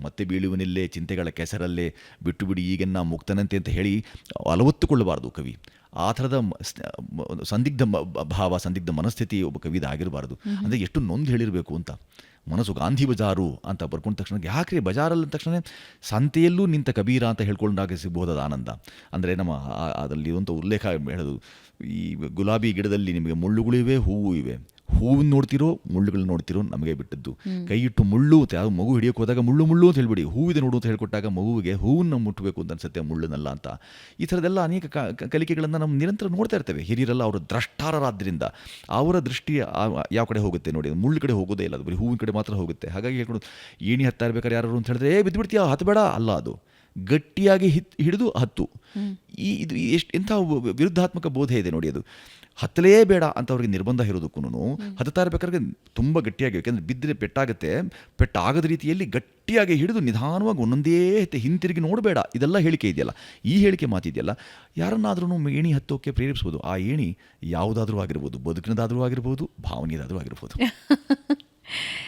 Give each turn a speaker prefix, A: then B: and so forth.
A: ಮತ್ತೆ ಬೀಳುವನಿಲ್ಲೇ ಚಿಂತೆಗಳ ಕೆಸರಲ್ಲೇ ಬಿಟ್ಟು ಬಿಡಿ ಈಗೆನ್ನ ಮುಕ್ತನಂತೆ ಅಂತ ಹೇಳಿ ಅಲವತ್ತುಕೊಳ್ಳಬಾರ್ದು ಕವಿ. ಆ ಥರದ ಸಂದಿಗ್ಧ ಭಾವ, ಸಂದಿಗ್ಧ ಮನಸ್ಥಿತಿ ಒಬ್ಬ ಕವಿದ ಆಗಿರಬಾರ್ದು. ಅಂದರೆ ಎಷ್ಟು ನೊಂದು ಹೇಳಿರಬೇಕು ಅಂತ. ಮನಸ್ಸು ಗಾಂಧಿ ಬಜಾರು ಅಂತ ಬರ್ಕೊಂಡ ತಕ್ಷಣ ಯಾಕ್ರಿ ಬಜಾರಲ್ಲಿ ತಕ್ಷಣ ಸಂತೆಯಲ್ಲೂ ನಿಂತ ಕಬೀರ ಅಂತ ಹೇಳ್ಕೊಂಡಾಗ ಸಿಗಬಹುದಾದ ಆನಂದ. ಅಂದರೆ ನಮ್ಮ ಅದರಲ್ಲಿ ಒಂದು ಉಲ್ಲೇಖ ಹೇಳೋದು, ಈ ಗುಲಾಬಿ ಗಿಡದಲ್ಲಿ ನಿಮಗೆ ಮುಳ್ಳುಗಳಿವೆ, ಹೂವು ಇವೆ, ಹೂವನ್ನು ನೋಡ್ತಿರೋ ಮುಳ್ಳುಗಳನ್ನ ನೋಡ್ತಿರೋ ನಮಗೆ ಬಿಟ್ಟದ್ದು. ಕೈ ಇಟ್ಟು ಮುಳ್ಳು ಯಾವ ಮಗು ಹಿಡಿಯೋಕೆ ಹೋದಾಗ ಮುಳ್ಳು ಮುಳ್ಳು ಅಂತ ಹೇಳ್ಬಿಡಿ, ಹೂವಿದೆ ನೋಡು ಅಂತ ಹೇಳ್ಕೊಟ್ಟಾಗ ಮಗುವಿಗೆ ಹೂವನ್ನು ಮುಟ್ಟಬೇಕು ಅಂತ ಅನ್ಸುತ್ತೆ, ಮುಳ್ಳುನಲ್ಲ ಅಂತ. ಈ ಥರದ್ದೆಲ್ಲ ಅನೇಕ ಕಲಿಕೆಗಳನ್ನು ನಾವು ನಿರಂತರ ನೋಡ್ತಾ ಇರ್ತೇವೆ. ಹಿರಿಯರೆಲ್ಲ ಅವರು ದ್ರಷ್ಟಾರರಾದ್ದರಿಂದ ಅವರ ದೃಷ್ಟಿ ಯಾವ ಕಡೆ ಹೋಗುತ್ತೆ ನೋಡಿ, ಮುಳ್ಳು ಕಡೆ ಹೋಗೋದೇ ಇಲ್ಲ, ಅದು ಬರೀ ಹೂವಿನ ಕಡೆ ಮಾತ್ರ ಹೋಗುತ್ತೆ. ಹಾಗಾಗಿ ಹೇಳ್ಕೊಂಡು ಏಣಿ ಹತ್ತಾ ಇರ್ಬೇಕಾದ್ರೆ ಯಾರು ಅಂತ ಹೇಳಿದ್ರೆ ಬಿದ್ದು ಬಿಡ್ತೀಯಾ ಹತ್ತಬೇಡ ಅಲ್ಲ, ಅದು ಗಟ್ಟಿಯಾಗಿ ಹಿಡಿದು ಹತ್ತು. ಇದು ಎಂಥ ವಿರುದ್ಧಾತ್ಮಕ ಬೋಧೆ ಇದೆ ನೋಡಿ. ಅದು ಹತ್ತಲೇ ಬೇಡ ಅಂತ ಅವ್ರಿಗೆ ನಿರ್ಬಂಧ ಇರೋದಕ್ಕೂ ಹತ್ತಾ ಇರಬೇಕಾದ್ರೆ ತುಂಬ ಗಟ್ಟಿಯಾಗಿ, ಯಾಕೆಂದರೆ ಬಿದ್ದರೆ ಪೆಟ್ಟಾಗುತ್ತೆ, ಪೆಟ್ಟಾಗದ ರೀತಿಯಲ್ಲಿ ಗಟ್ಟಿಯಾಗಿ ಹಿಡಿದು ನಿಧಾನವಾಗಿ ಒಂದೊಂದೇ ಹಿಂತಿರುಗಿ ನೋಡಬೇಡ, ಇದೆಲ್ಲ ಹೇಳಿಕೆ ಇದೆಯಲ್ಲ, ಈ ಹೇಳಿಕೆ ಮಾತಿದೆಯಲ್ಲ, ಯಾರನ್ನಾದ್ರೂ ಏಣಿ ಹತ್ತೋಕ್ಕೆ ಪ್ರೇರೇಪಿಸ್ಬೋದು. ಆ ಏಣಿ ಯಾವುದಾದ್ರೂ ಆಗಿರ್ಬೋದು, ಬದುಕಿನದಾದರೂ ಆಗಿರ್ಬೋದು, ಭಾವನೆಯದಾದರೂ ಆಗಿರ್ಬೋದು.